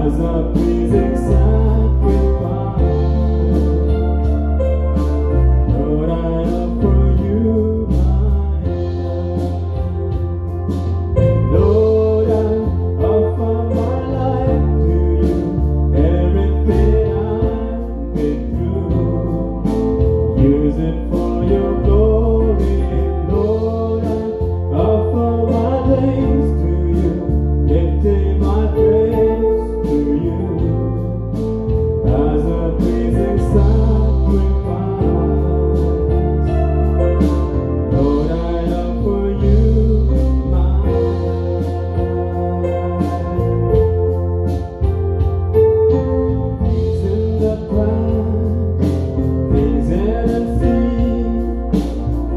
as a pleasing sacrifice. Lord, I offer you my life. Lord, I offer my life to you. Everything I've been through, use it for your glory. Lord, I offer my days to you, lifting my praise to you as a pleasing sacrifice. Lord, I offer you my life. Things in the ground, things in the sea,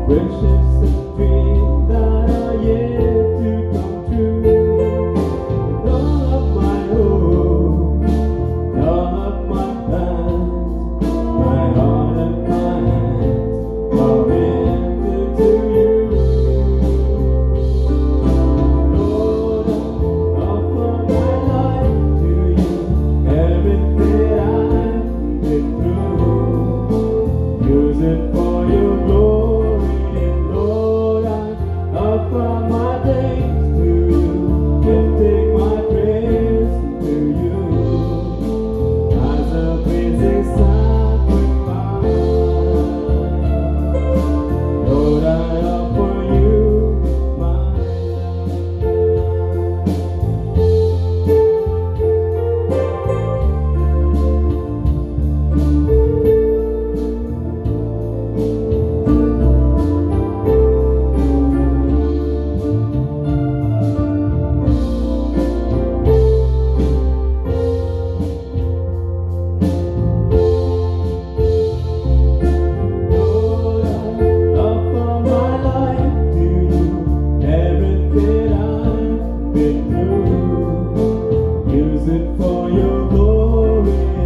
wishes and dreams that are yet to come true. All of my hope, all of my plans, my heart and my hands are lifted to you. Lord, I offer my life to you. Everything I've been through, use it for your glory. Lord, I offer my days to you, lifting my praise to you as a pleasing sacrifice. Lord, I offer you my Lord, I offer my life to you. Everything I've been through, use it for your glory.